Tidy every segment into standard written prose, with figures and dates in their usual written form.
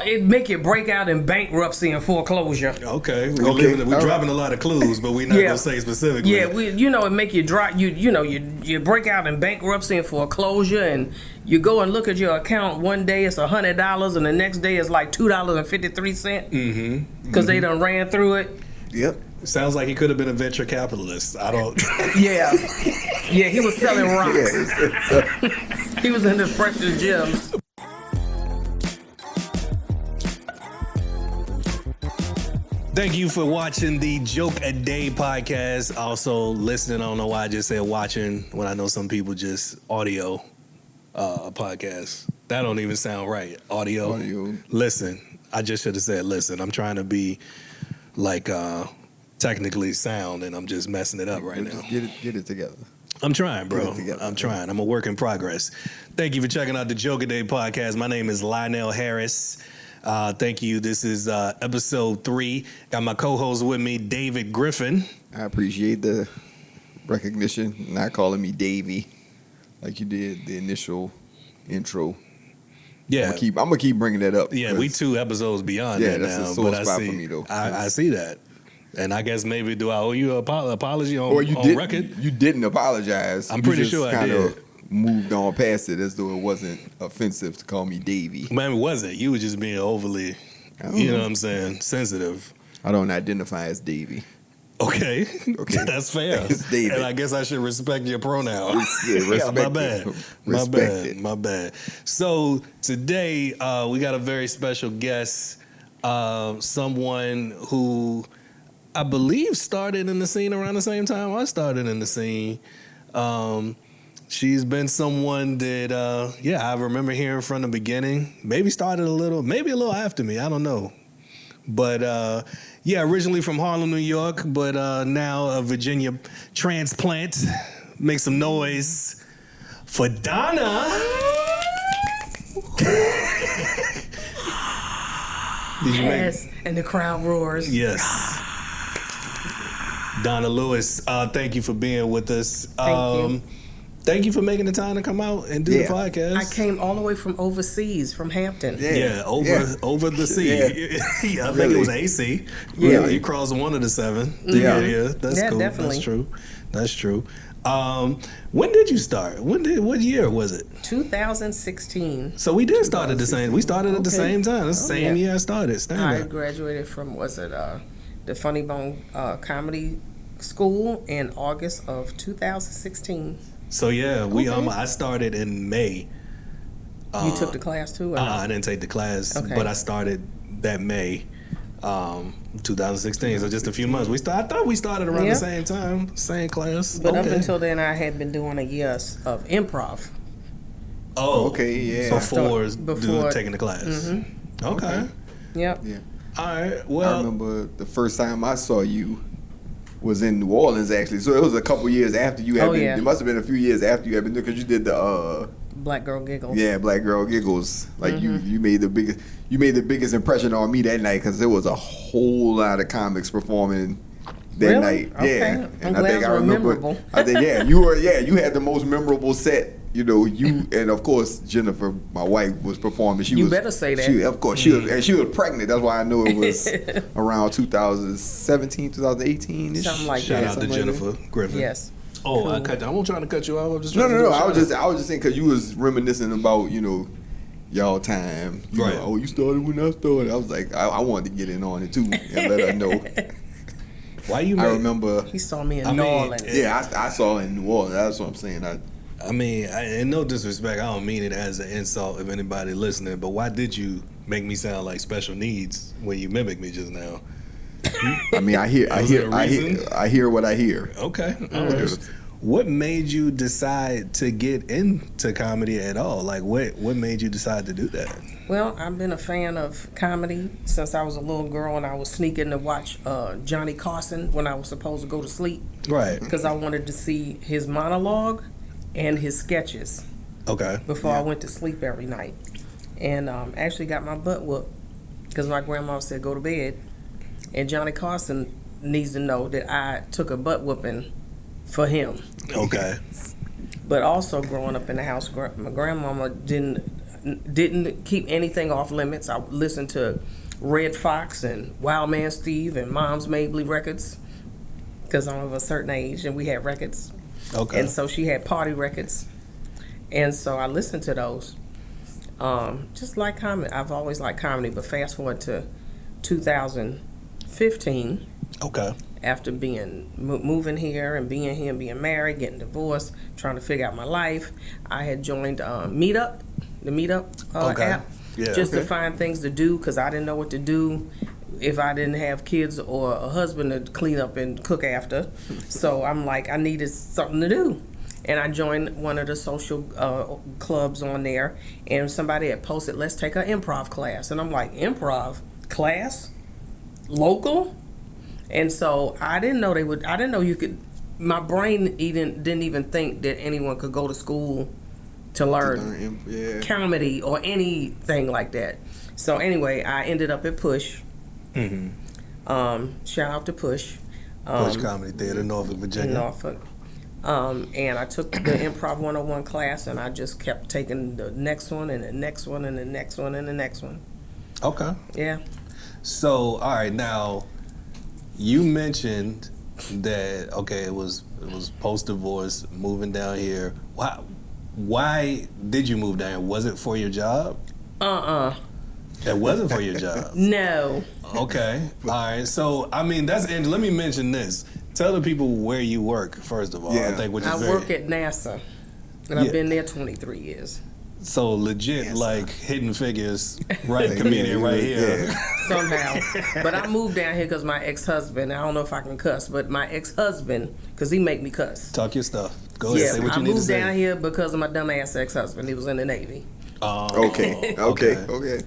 it make you break out in bankruptcy and foreclosure. Okay, we're dropping a lot of clues, but we're not gonna say specifically. Yeah, it make you drop. You break out in bankruptcy and foreclosure, and you go and look at your account. One day it's $100, and the next day it's like $2.53. Because they done ran through it. Yep. Sounds like he could have been a venture capitalist. I don't. Yeah, he was selling rocks. He was into precious gems. Thank you for watching the Jokeaday podcast. Also listening. I don't know why I just said watching when I know some people just audio podcast. That don't even sound right. Audio. Listen. I just should have said listen. I'm trying to be like technically sound, and I'm just messing it up right now. Get it together. I'm trying, bro. I'm trying. I'm a work in progress. Thank you for checking out the Jokeaday podcast. My name is Lionel Harris. Thank you. This is episode 3. Got my co-host with me, David Griffin. I appreciate the recognition, not calling me Davey like you did the initial intro. Yeah, I'm gonna keep bringing that up. Yeah, we 2 episodes beyond that now. That's a sore spot for me though. I see that, and I guess maybe do I owe you an apology on record? You didn't apologize. I'm pretty sure I did. Moved on past it as though it wasn't offensive to call me Davey. Man, it wasn't. You were just being overly, you know what I'm saying, sensitive. I don't identify as Davey. Okay. That's fair. It's David. And I guess I should respect your pronoun. My bad. So today we got a very special guest, someone who I believe started in the scene around the same time I started in the scene. She's been someone that, I remember hearing from the beginning. Maybe started a little after me. I don't know. But, originally from Harlem, New York, but now a Virginia transplant. Make some noise for Donna. Yes, and the crowd roars. Yes. Donna Lewis, thank you for being with us. Thank you. Thank you for making the time to come out and do the podcast. I came all the way from overseas, from Hampton. Over the sea. I think it was AC. Yeah. You crossed one of the 7. Yeah. That's cool. Definitely. That's true. When did you start? What year was it? 2016. So we did start at the same. We started at the same time. It's the same year I started. I graduated from the Funny Bone Comedy School in August of 2016. So I started in May. You took the class too? I didn't take the class, but I started that May, 2016. So just a few months. I thought we started around the same time, same class. But up until then, I had been doing a year of improv. Oh, okay, yeah. Before taking the class. Mm-hmm. Okay. Yep. Yeah. All right. Well, I remember the first time I saw you was in New Orleans, actually. So it was a couple years after you had been. Yeah. It must have been a few years after you had been there, because you did the Black Girl Giggles. Yeah, Black Girl Giggles. Like you made the biggest impression on me that night, because there was a whole lot of comics performing that night. Okay. Yeah, and I think I remember. Memorable. I think you had the most memorable set. You know, you and of course Jennifer, my wife, was performing. You better say that. Of course, she was pregnant. That's why I know it was around 2017, 2018. Something like Shout that. out to Jennifer Griffin. Yes. Oh, cool. I wasn't trying to cut you off. I'm just no. I was just saying, because you was reminiscing about y'all time. You know, you started when I started. I was like, I wanted to get in on it too and let her know. Why you? I remember he saw me in New Orleans. Yeah, I saw it in New Orleans. That's what I'm saying. I mean, in no disrespect, I don't mean it as an insult of anybody listening, but why did you make me sound like special needs when you mimicked me just now? I mean, I hear what I hear. Okay. All right. What made you decide to get into comedy at all? Like, what made you decide to do that? Well, I've been a fan of comedy since I was a little girl, and I was sneaking to watch Johnny Carson when I was supposed to go to sleep. Right. Because I wanted to see his monologue and his sketches. Okay. Before I went to sleep every night. And actually got my butt whooped because my grandma said go to bed. And Johnny Carson needs to know that I took a butt whooping for him. Okay. But also growing up in the house, my grandmama didn't, didn't keep anything off limits. I listened to Red Fox and Wild Man Steve and Mom's Mabley records because I'm of a certain age and we had records. Okay. And so she had party records. And so I listened to those. Just like comedy. I've always liked comedy, but fast forward to 2015. Okay. After being moving here and being married, getting divorced, trying to figure out my life, I had joined Meetup, the Meetup app, just to find things to do because I didn't know what to do if I didn't have kids or a husband to clean up and cook after. So I'm like, I needed something to do. And I joined one of the social clubs on there, and somebody had posted, let's take an improv class. And I'm like, improv class? Local? And so I didn't know you could, my brain didn't even think that anyone could go to school to learn comedy or anything like that. So anyway, I ended up at Push. Shout out to Push. Push Comedy Theater, Norfolk, Virginia. Norfolk. And I took the Improv 101 class, and I just kept taking the next one and the next one and the next one and the next one. Okay. Yeah. So, all right, now, you mentioned that, okay, it was post-divorce, moving down here. Why did you move down here? Was it for your job? It wasn't for your job? No. Okay. All right. So, I mean, let me mention this. Tell the people where you work, first of all. Yeah. I work at NASA, and I've been there 23 years. So legit, like hidden figures, right? Comedian right here. Yeah. Somehow. But I moved down here because my ex-husband, I don't know if I can cuss, but my ex-husband, because he make me cuss. Talk your stuff. Go ahead, say what you need to say. I moved down here because of my dumbass ex-husband. He was in the Navy. Okay.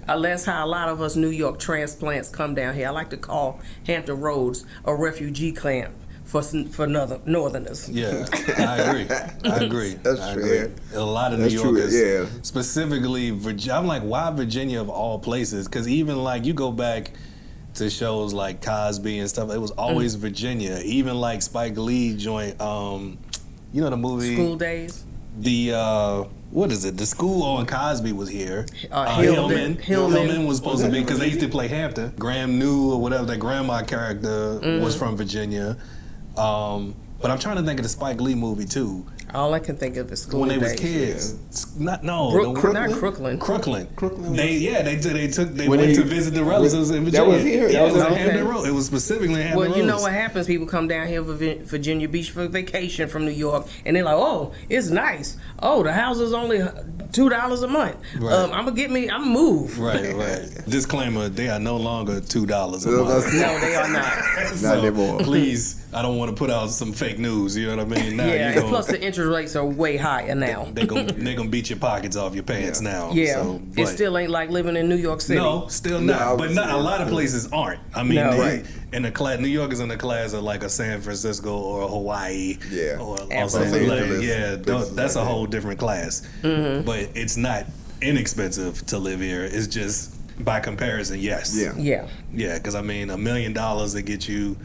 That's how a lot of us New York transplants come down here. I like to call Hampton Roads a refugee camp for Northerners. Yeah, I agree. That's true. A lot of New Yorkers, specifically Virginia. I'm like, why Virginia of all places? Because even like you go back to shows like Cosby and stuff, it was always Virginia. Even like Spike Lee joint, you know the movie School Days. The what is it? The school on Cosby was here. Hillman was supposed to be because they used to play Hampton. Graham New or whatever that grandma character was from Virginia. But I'm trying to think of the Spike Lee movie too. All I can think of is School when they Days. was kids. Not Crooklyn. Crooklyn. They went to visit the relatives in Virginia. That was here. That was in Hampton Road. It was specifically Hampton Road. Well, you know what happens? People come down here for Virginia Beach for vacation from New York, and they're like, "Oh, it's nice. Oh, the house is only $2 a month. Right. I'm move." Right. Disclaimer: they are no longer $2 a month. No, they are not. Not anymore. Please, I don't want to put out some fake news. You know what I mean? Now and plus the interest rates are way higher now. They're gonna beat your pockets off your pants now. Yeah, so, it still ain't like living in New York City. No, still not. But not a lot of places aren't. I mean, in the class, New York is in the class of like a San Francisco or a Hawaii, or Los Angeles. Yeah, that's a whole different class. But it's not inexpensive to live here. It's just by comparison, yes. Yeah. Because I mean, $1 million to get you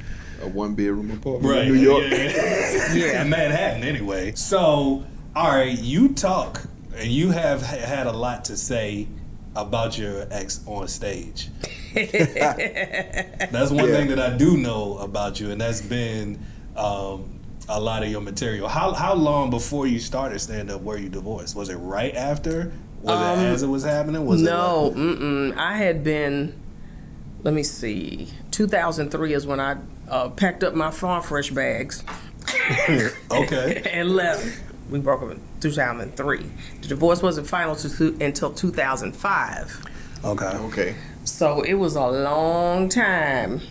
a 1-bedroom apartment in New York. In Manhattan anyway. So, all right, you talk and you have had a lot to say about your ex on stage. That's one thing that I do know about you, and that's been a lot of your material. How long before you started stand-up were you divorced? Was it right after? Was it as it was happening? I had been, let me see, 2003 is when I packed up my farm fresh bags. Okay. And left. We broke up in 2003. The divorce wasn't final until 2005. Okay. So it was a long time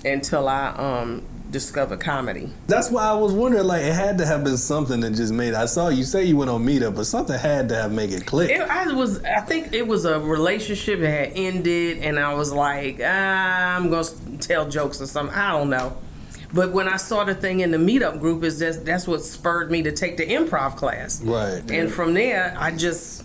until I discovered comedy. That's why I was wondering, like, it had to have been something that just made. I saw you say you went on Meetup, but something had to have made it click. I think it was a relationship that had ended, and I was like, I'm gonna tell jokes or something. I don't know. But when I saw the thing in the Meetup group, that's what spurred me to take the improv class. Right. And from there, I just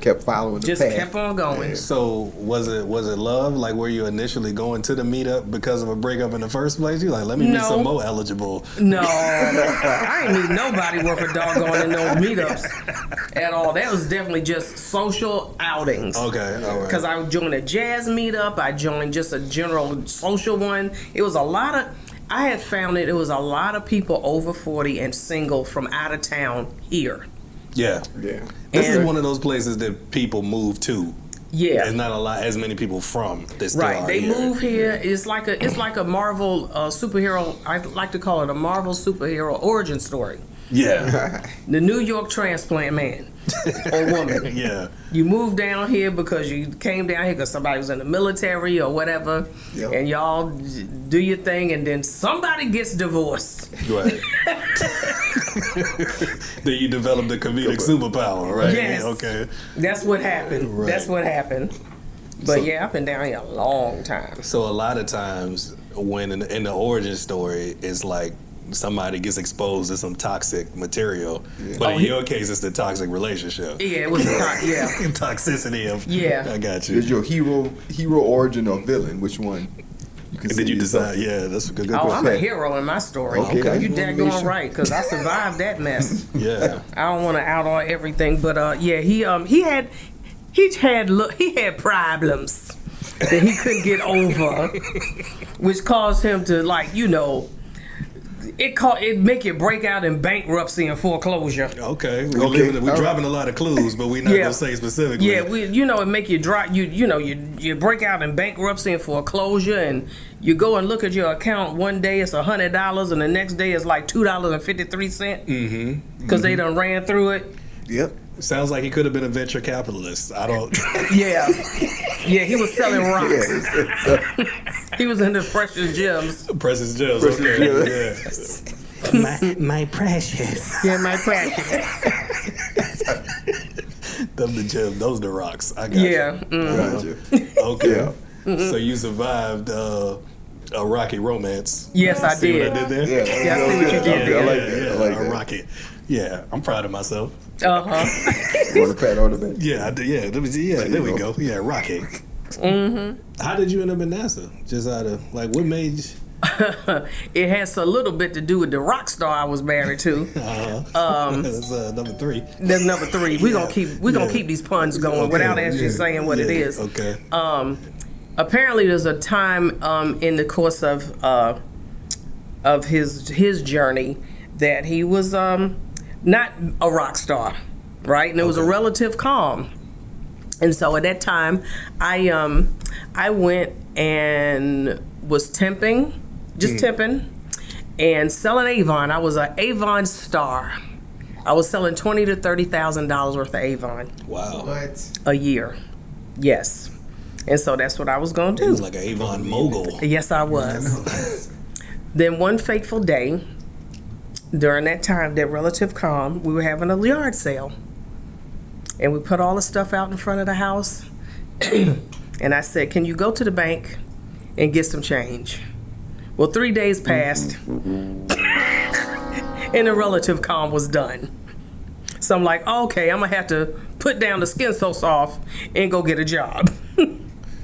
kept following the Just path. kept on going. Yeah. So was it love? Like, were you initially going to the meetup because of a breakup in the first place? You like, let me be some more eligible. No, I ain't meet nobody worth a doggone in those meetups at all. That was definitely just social outings. Okay, all right. Because I joined a jazz meetup. I joined just a general social one. It was a lot of. I had found it was a lot of people over 40 and single from out of town here. Yeah. Yeah. This is And- one of those places that people move to. Yeah. There's not as many people from that still Right, are they here. move here. It's like a Marvel superhero. I like to call it a Marvel superhero origin story. Yeah. The New York transplant man or woman. Yeah. You moved down here because you came down here because somebody was in the military or whatever, Yep. and y'all do your thing, and then somebody gets divorced. Right. Then you developed a comedic superpower, right? Yes. Okay. That's what happened. Right. That's what happened. But yeah, I've been down here a long time. So a lot of times when in the origin story, it's like somebody gets exposed to some toxic material. Yeah. But Oh, in your case, it's the toxic relationship. Yeah, it was yeah. Toxicity of. Yeah. I got you. Is your hero origin or villain? Which one? Did you decide? Yeah, that's a good Oh, I'm a question. hero in my story. Okay. You daggone right, because I survived that mess. Yeah. I don't want to out on everything, but yeah, he had problems that he couldn't get over, which caused him to it make you break out in bankruptcy and foreclosure. Okay. Okay. We're All dropping a lot of clues, but we're not Yeah. gonna say specifically. Yeah, it make you drop you break out in bankruptcy and foreclosure, and you go and look at your account one day it's $100 and the next day it's like $2.53. Because they done ran through it. Yep. Sounds like he could have been a venture capitalist. I don't. Yeah, he was selling rocks. Yeah. He was into precious gems. Precious Jills. Precious Okay. Jills. Yeah. My precious. Yeah, my practice. Them the gems. Those the rocks. I got Yeah. you. Gotcha. Okay. Yeah. So you survived a rocky romance. Yes, I See did. what I did there? Yeah. Yeah, I see what you did Okay, there. I like that. I like a that. rocky. Yeah, I'm proud of myself. Uh-huh. Want to pat on the back? Yeah, I did, yeah, there we go. Yeah, rocky. How did you end up in NASA? Just out of what made you? It has a little bit to do with the rock star I was married to. That's number 3. That's number 3. We're gonna keep these puns going Okay, without actually yeah, saying what it yeah, is. Okay. Apparently, there's a time in the course of his journey that he was not a rock star, right? And it was a relative calm. And so at that time, I went and was temping, temping, and selling Avon. I was an Avon star. I was selling $20,000 to $30,000 worth of Avon Wow. What? a year. Yes. And so that's what I was going to He do. was like an Avon mogul. Yes, I was. Then one fateful day, during that time, that relative calm, we were having a yard sale. And we put all the stuff out in front of the house. And I said, can you go to the bank and get some change? Well, 3 days passed. And the relative calm was done. So I'm like, okay, I'm going to have to put down the skin so soft and go get a job.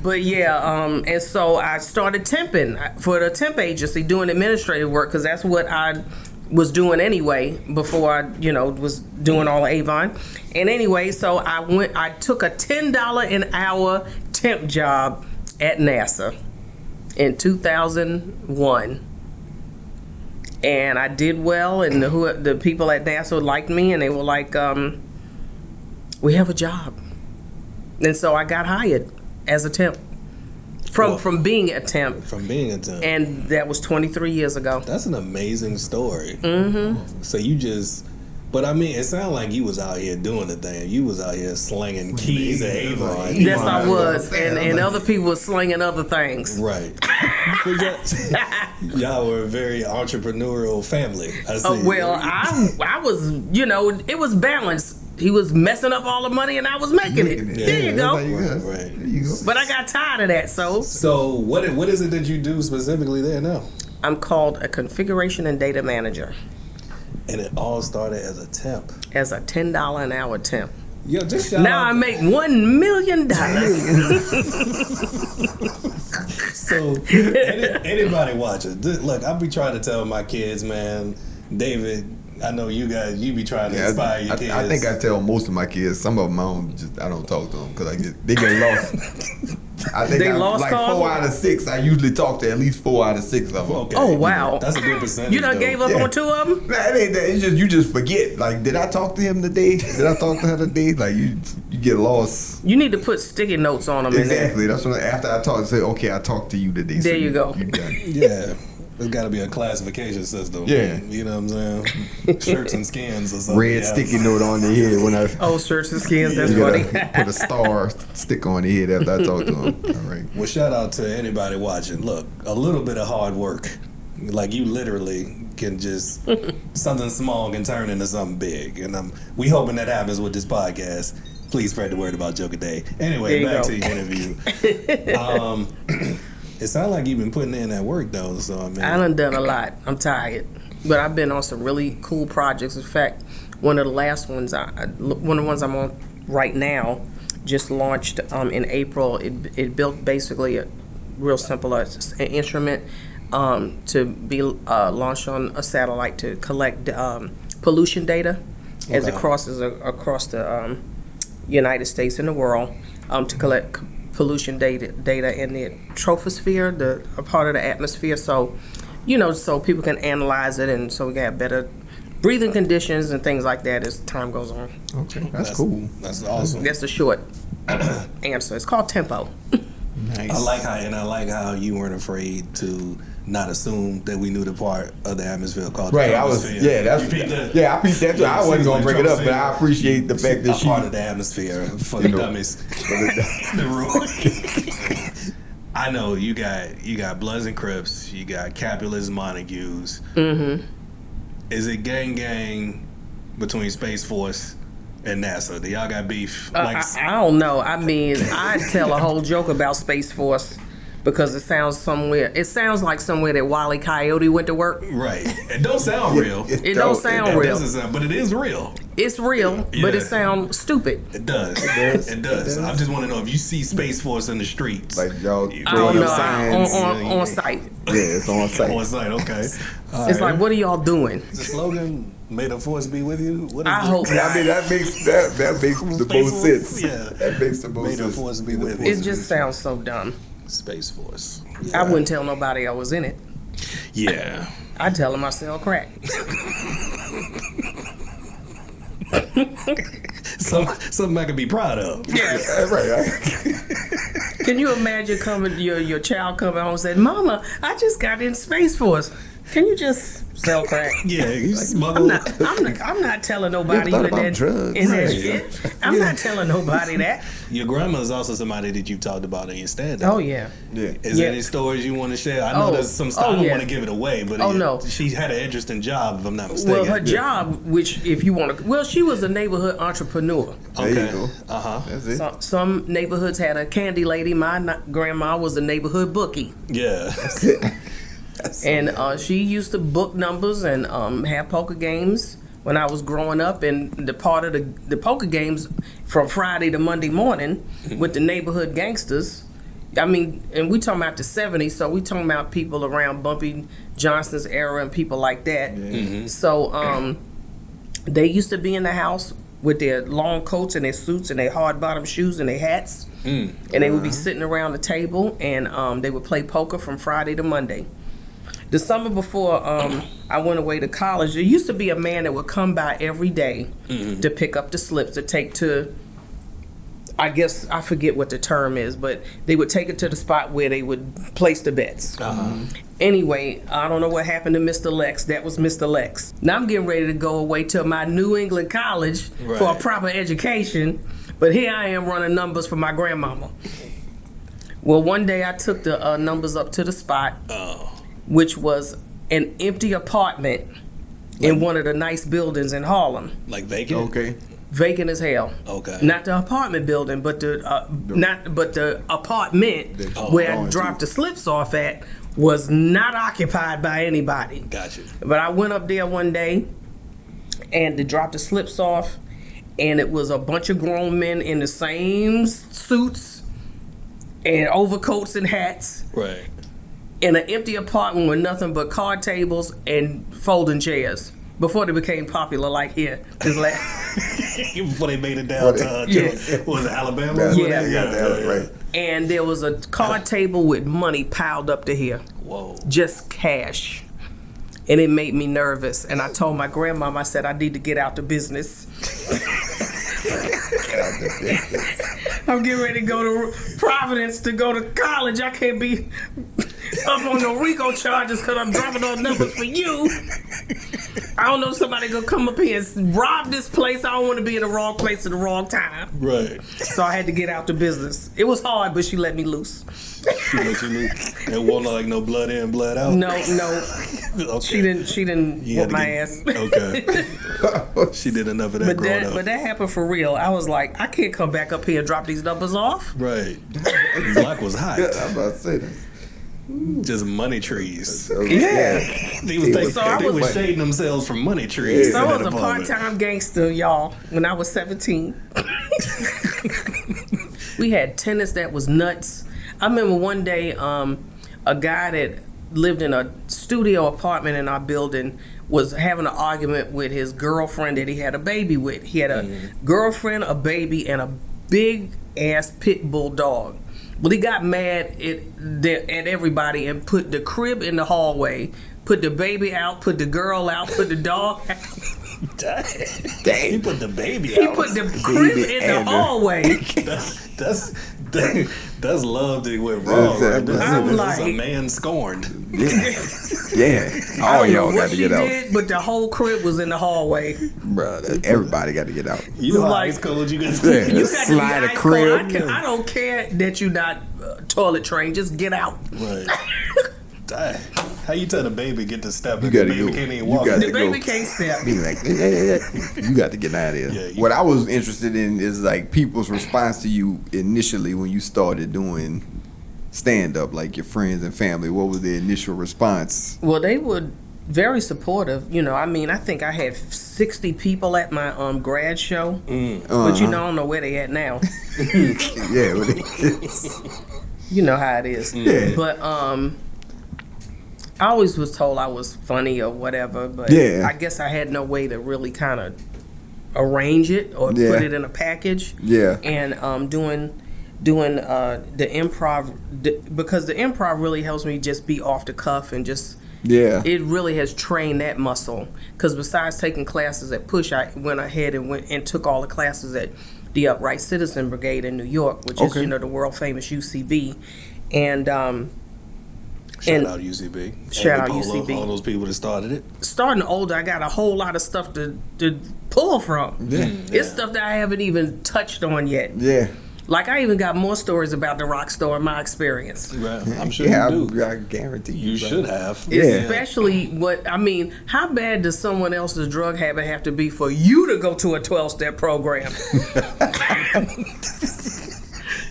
But yeah, and so I started temping for the temp agency, doing administrative work, because that's what I was doing anyway before I, was doing all the Avon. And anyway, so I took a $10 an hour temp job at NASA in 2001. And I did well, and the people at NASA liked me, and they were like, we have a job. And so I got hired as a temp from being a temp. From being a temp. And that was 23 years ago. That's an amazing story. Mm-hmm. So you just, but I mean, it sounded like you was out here doing the thing. You was out here slinging keys at Avon. Yes, I was. And other people were slinging other things. Right. Y'all were a very entrepreneurial family. I see. Well, I was, it was balanced. He was messing up all the money and I was making it. Yeah, There you go. Right. There you go. But I got tired of that, so So what is it that you do specifically there now? I'm called a configuration and data manager And it all started as a temp. as a $10 an hour temp. Yo, just shout Now out. I make $1 million. So anybody watching, look, I be trying to tell my kids, man, David, I know you guys, you be trying to inspire your kids. I think I tell most of my kids. Some of them I don't talk to them because they get lost. I think They lost like cause? 4 out of 6. I usually talk to at least 4 out of 6 of them. Okay. Oh, wow. That's a good percentage. You done though. gave up on 2 of them? Nah, it ain't that. It's just you just forget. Like, did I talk to him today? Did I talk to her today? Like, you get lost. You need to put sticky notes on them. Exactly. That's when after I talk, say, okay, I talked to you today. There you go. You done. Yeah. There's got to be a classification system. Yeah. You know what I'm saying? Shirts and skins or something. Red sticky note on the head when I. Oh, shirts and skins. That's You funny. gotta put a star stick on the head after I talk to him. All right. Well, shout out to anybody watching. Look, a little bit of hard work. Like, you literally can just, something small can turn into something big. And we hoping that happens with this podcast. Please spread the word about Jokeaday. Anyway, back to your interview. It sounds like you've been putting in that work, though. So, I mean, I done a lot. I'm tired. But I've been on some really cool projects. In fact, one of the last ones, one of the ones I'm on right now, just launched in April. It built basically a real simple an instrument to be launched on a satellite to collect pollution data as it crosses across the United States and the world to collect pollution data in the troposphere, a part of the atmosphere. So, so people can analyze it, and so we can have better breathing conditions and things like that as time goes on. Okay, that's cool. That's awesome. That's the short answer. It's called Tempo. Nice. I like how you weren't afraid to not assume that we knew the part of the atmosphere called Right, the I was, troposphere. yeah, that's, You peeped that? yeah, I peeped that too. I wasn't gonna bring it up, but I Troposphere. appreciate the fact that A part of the atmosphere for the dummies. The rule. I know you got Bloods and Crips, you got Capulets and Montagues. Mm-hmm. Is it gang between Space Force and NASA? Do y'all got beef? I don't know. I mean, I tell a whole joke about Space Force because it sounds like somewhere that Wile E. Coyote went to work. Right. It don't sound real. It don't sound It real. doesn't sound, but it is real. It's real, but Yeah. it sounds stupid. It does. It does. I just want to know if you see Space Force in the streets. Like y'all I throwing don't up know. signs. On site. Yeah, it's on site. On site, okay. It's like, what are y'all doing? Is the slogan "May the Force be with you"? What is I it? hope I mean, that makes the most sense. Yeah. That makes the most May the sense. Force be with you. It just sounds so dumb. Space Force. I wouldn't tell nobody I was in it. Yeah. I'd tell them I sell crack. Something I could be proud of. Yes. Right. Can you imagine your child coming home and saying, "Mama, I just got in Space Force. Can you just sell crack?" Yeah, you smuggle. I'm not telling nobody You ever in thought that, about drugs? in that Right. shit. I'm not telling nobody that. Your grandma is also somebody that you've talked about in your stand-up. Oh yeah. Yeah. Is there Yeah. any stories you want to share? I know Oh, there's some stuff. oh, I don't yeah. want to give it away, but Oh, no. she had an interesting job, if I'm not mistaken. Well, her job, which if you want to, she was a neighborhood entrepreneur. There Okay. you go. Uh-huh. That's it. Some neighborhoods had a candy lady. My grandma was a neighborhood bookie. Yeah. And she used to book numbers and have poker games when I was growing up. And the part of the poker games from Friday to Monday morning with the neighborhood gangsters. I mean, and we talking about the 70s, so we talking about people around Bumpy Johnson's era and people like that. So they used to be in the house with their long coats and their suits and their hard bottom shoes and their hats. And they would be sitting around the table and they would play poker from Friday to Monday. The summer before I went away to college, there used to be a man that would come by every day to pick up the slips to take to, I guess, I forget what the term is, but they would take it to the spot where they would place the bets. Anyway, I don't know what happened to Mr. Lex. That was Mr. Lex. Now I'm getting ready to go away to my New England college for a Right. proper education, but here I am running numbers for my grandmama. Well, one day I took the numbers up to the spot, which was an empty apartment in one of the nice buildings in Harlem. Like vacant? Okay. Vacant as hell. Okay. Not the apartment building, but the apartment where I going dropped the slips off at was not occupied by anybody. Gotcha. But I went up there one day and to drop the slips off, and it was a bunch of grown men in the same suits and overcoats and hats. Right. In an empty apartment with nothing but card tables and folding chairs. Before they became popular like here. Before they made it down to was it Alabama? Yeah. Right. And there was a card table with money piled up to here. Whoa. Just cash. And it made me nervous. And I told my grandmom, I said, I need to get out the business. I'm getting ready to go to Providence to go to college. I can't be up on the RICO charges because I'm dropping those numbers for you. I don't know if somebody gonna come up here and rob this place. I don't want to be in the wrong place at the wrong time. Right. So I had to get out the business. It was hard, but she let me loose. She let you loose. It wasn't like no blood in, blood out. No. Okay. She didn't whoop my ass. Okay. She did enough of that growing up. But that happened for real. I was like, I can't come back up here and drop these numbers off. Right. The block was hot. I'm about to say that. Just money trees. Yeah. They was shading themselves from money trees. So I was a part-time gangster, y'all, when I was 17. We had tenants that was nuts. I remember one day, a guy that lived in a studio apartment in our building was having an argument with his girlfriend that he had a baby with. He had a girlfriend, a baby, and a big-ass pit bull dog. Well, he got mad at everybody and put the crib in the hallway, put the baby out, put the girl out, put the dog out. Dang. He put the baby out. He put the crib in the hallway. That's love that went wrong. Right? That's a man scorned. Yeah. All y'all got to get out. But the whole crib was in the hallway. Bro, everybody got to get out. You know how ice cold you got to be. You got slide a crib. I don't care that you're not toilet trained. Just get out. Right. Dang. How you tell the baby get to step and the baby go. can't even walk? The baby can't step. Be like, you got to get out of here. Yeah, what I was interested in is like people's response to you initially when you started doing stand-up, like your friends and family. What was the initial response? Well, they were very supportive. You know, I mean, I think I had 60 people at my grad show. But you know, I don't know where they at now. Yeah. You know how it is. Yeah. But I always was told I was funny or whatever, but I guess I had no way to really kind of arrange it or put it in a package. Yeah. And doing the improv, because the improv really helps me just be off the cuff and just it really has trained that muscle. Because besides taking classes at Push, I went ahead and took all the classes at the Upright Citizen Brigade in New York, which is the world famous UCB, and Shout out UCB. Shout out UCB. All those people that started it. Starting older, I got a whole lot of stuff to pull from. It's stuff that I haven't even touched on yet. Yeah. Like, I even got more stories about the rock star in my experience. Right. I'm sure you do. I guarantee you. You should have. Especially how bad does someone else's drug habit have to be for you to go to a 12-step program?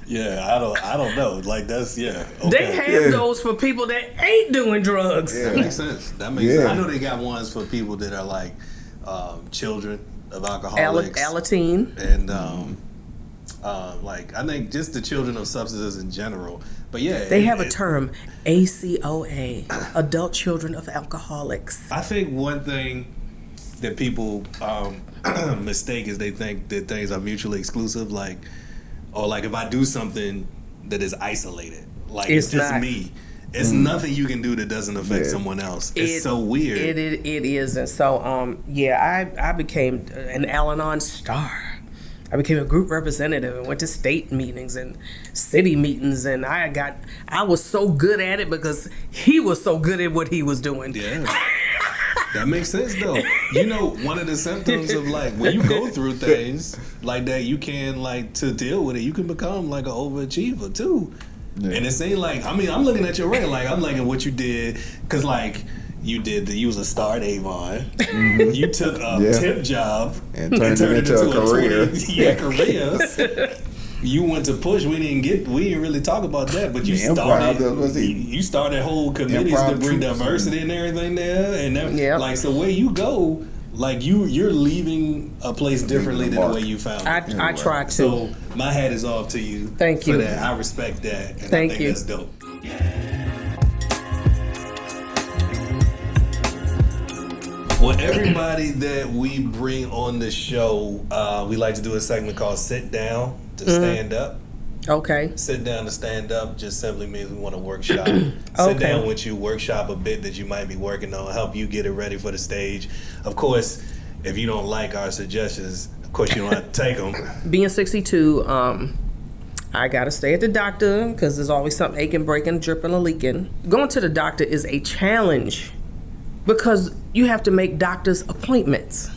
Yeah, I don't know. Like, that's, okay. They have those for people that ain't doing drugs. Yeah, that makes sense. That makes sense. I know they got ones for people that are like children of alcoholics. Alateen. And like, I think just the children of substances in general. But yeah. They have a term, ACOA, Adult Children of Alcoholics. I think one thing that people mistake is they think that things are mutually exclusive, like, or like if I do something that is isolated, like it's just not me. It's nothing you can do that doesn't affect someone else. It's so weird. It is, and so I became an Al-Anon star. I became a group representative and went to state meetings and city meetings, and I was so good at it because he was so good at what he was doing. Yeah. That makes sense, though. You know, one of the symptoms of, like, when you go through things like that, you can, like, to deal with it, you can become, like, an overachiever, too. Yeah. And it ain't like, I mean, I'm looking at your record, like, I'm looking at what you did, because, like, you was a star at Avon. Mm-hmm. You took a temp job and turned it into a career. Career. You went to Push. We didn't really talk about that, but you started whole committees to bring diversity and everything there, and like, so where you go, Like you're leaving a place differently than the way you found it. I try to. So my hat is off to you. Thank for you. That. I respect that. And Thank I think you. That's dope. Well, everybody that we bring on the show, we like to do a segment called Sit Down to Stand Up. Okay. Sit down to stand up just simply means we want to workshop. Sit down with you, workshop a bit that you might be working on, help you get it ready for the stage. Of course, if you don't like our suggestions, of course you don't have to take them. Being 62, I gotta stay at the doctor because there's always something aching, breaking, dripping, or leaking. Going to the doctor is a challenge because you have to make doctor's appointments.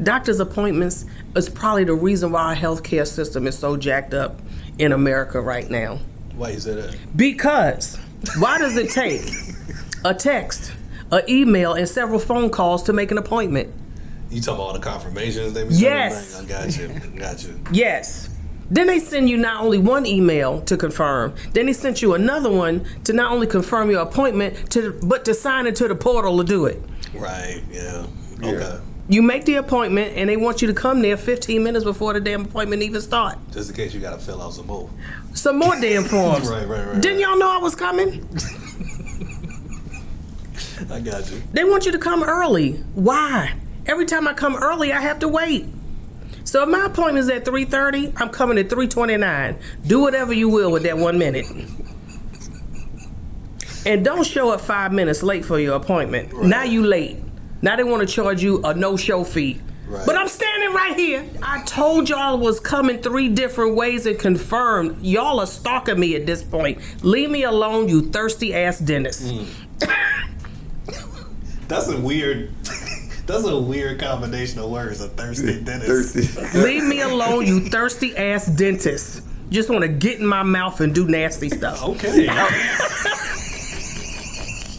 Doctor's appointments is probably the reason why our healthcare system is so jacked up in America right now. Why you say that? Because why does it take a text, an email, and several phone calls to make an appointment? You talking about all the confirmations they be Yes. sending? I got you. Yes. Then they send you not only one email to confirm, then they sent you another one to not only confirm your appointment, but to sign into the portal to do it. Right, yeah. Okay. You make the appointment and they want you to come there 15 minutes before the damn appointment even start. Just in case you got to fill out some more. Some more damn forms. Right. Didn't y'all know I was coming? I got you. They want you to come early. Why? Every time I come early, I have to wait. So if my appointment is at 3:30, I'm coming at 3:29. Do whatever you will with that 1 minute. And don't show up 5 minutes late for your appointment. Right. Now you late. Now they want to charge you a no-show fee. Right. But I'm standing right here. I told y'all I was coming 3 different ways and confirmed. Y'all are stalking me at this point. Leave me alone, you thirsty ass dentist. That's a weird combination of words, a thirsty dentist. Leave me alone, you thirsty ass dentist. Just want to get in my mouth and do nasty stuff. Okay.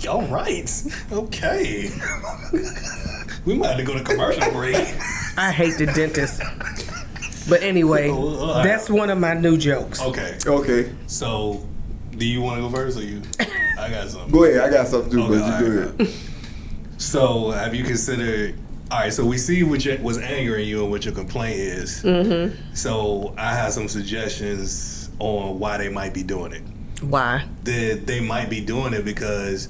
All right. Okay. We might have to go to commercial break. I hate the dentist. But anyway, that's one of my new jokes. Okay. So, do you want to go first or you? I got something. Go ahead. I got something too, but you go ahead. So, have you considered... All right, so we see what's angering you and what your complaint is. Mm-hmm. So, I have some suggestions on why they might be doing it. Why? They might be doing it because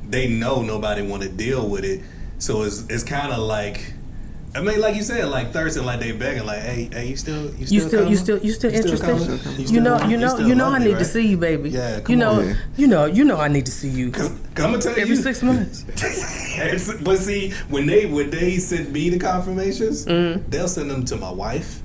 they know nobody want to deal with it. So it's kind of like, I mean, like you said, like thirsting, like they begging, like, hey, you still interested? You know, I need to see you, baby. Yeah, you know, I need to see you. Cause I'm gonna tell you, every 6 months. But see, when they send me the confirmations, they'll send them to my wife.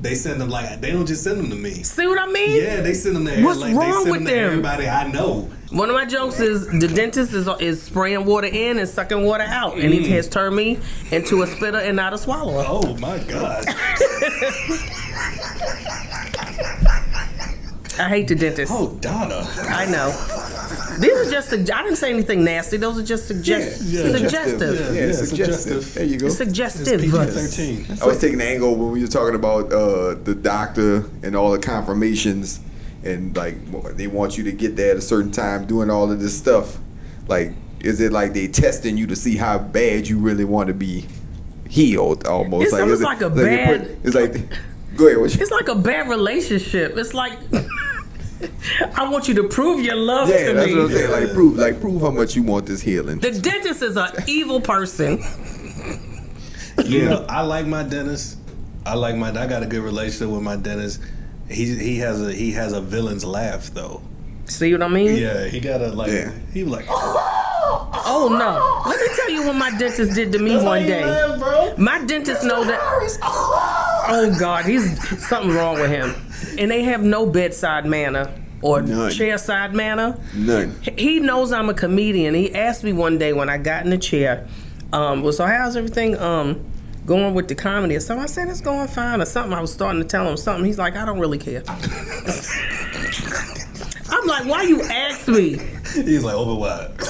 They send them they don't just send them to me. See what I mean? Yeah, they send them to What's wrong with them? Everybody I know. One of my jokes is the dentist is spraying water in and sucking water out, and he has turned me into a spitter and not a swallower. Oh my God. I hate the dentist. Oh, Donna. I know. These are just, I didn't say anything nasty. Those are just suggestive. Yeah, suggestive. There you go. Suggestive. PG-13. I was taking the angle when we were talking about the doctor and all the confirmations, and like they want you to get there at a certain time, doing all of this stuff. Like, is it like they testing you to see how bad you really want to be healed? Almost. It's like, almost like a bad. It's like, go ahead. It's like a bad relationship. It's like. I want you to prove your love to me. Yeah, that's what I'm saying. Prove how much you want this healing. The dentist is an evil person. Yeah, I like my dentist. I got a good relationship with my dentist. He has a villain's laugh though. See what I mean? Yeah, he got a he was like, oh no. Let me tell you what my dentist did to me one day. Laugh, bro. My dentist know that. Oh God, he's something wrong with him. And they have no bedside manner or chairside manner. None. He knows I'm a comedian. He asked me one day when I got in the chair, so how's everything going with the comedy? So I said it's going fine or something. I was starting to tell him something. He's like, I don't really care. I'm like, why you ask me? He's like, over what?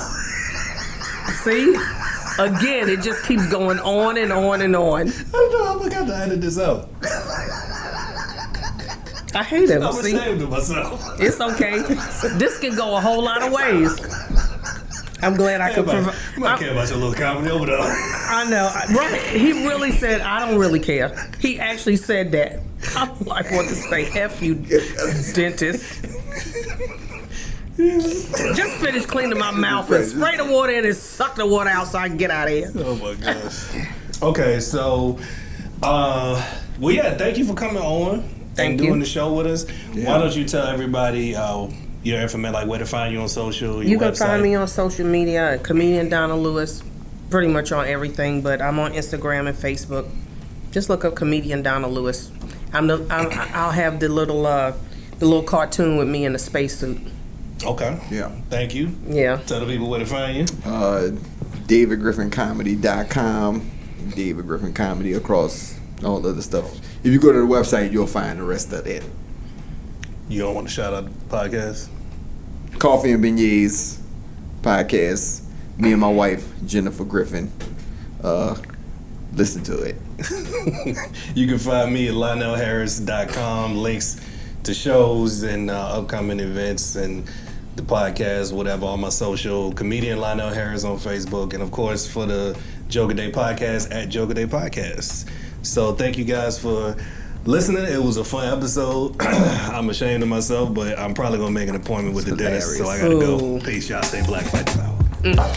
See? Again, it just keeps going on and on and on. I don't know. I'm gonna have to edit this out. I hate him. I'm ashamed of myself. It's okay. This can go a whole lot of ways. I'm glad I could provide. I care about your little comedy over there. I know. Right. He really said, I don't really care. He actually said that. I'm like, what to say? F you, dentist. Just finish cleaning my mouth and spray the water in and suck the water out so I can get out of here. Oh my gosh. Okay, so, thank you for coming on and doing the show with us. Yeah. Why don't you tell everybody your information, like where to find you on social, You can website? find me on social media at Comedian Donna Lewis, pretty much on everything, but I'm on Instagram and Facebook. Just look up Comedian Donna Lewis. I'll have the little cartoon with me in the spacesuit. Okay. Yeah. Thank you. Yeah. Tell the people where to find you. DavidGriffinComedy.com. David Griffin Comedy across all the other stuff. If you go to the website, you'll find the rest of it. You don't want to shout out the podcast? Coffee and Beignets podcast. Me and my wife, Jennifer Griffin. Listen to it. You can find me at LionelHarris.com. Links to shows and upcoming events and the podcast, whatever, on my social. Comedian Lionel Harris on Facebook. And, of course, for the Jokeaday podcast, at Jokeaday Podcast. So thank you guys for listening. It was a fun episode. I'm ashamed of myself, but I'm probably going to make an appointment with the dentist, so I got to go. Peace, y'all. Stay black, fight the power.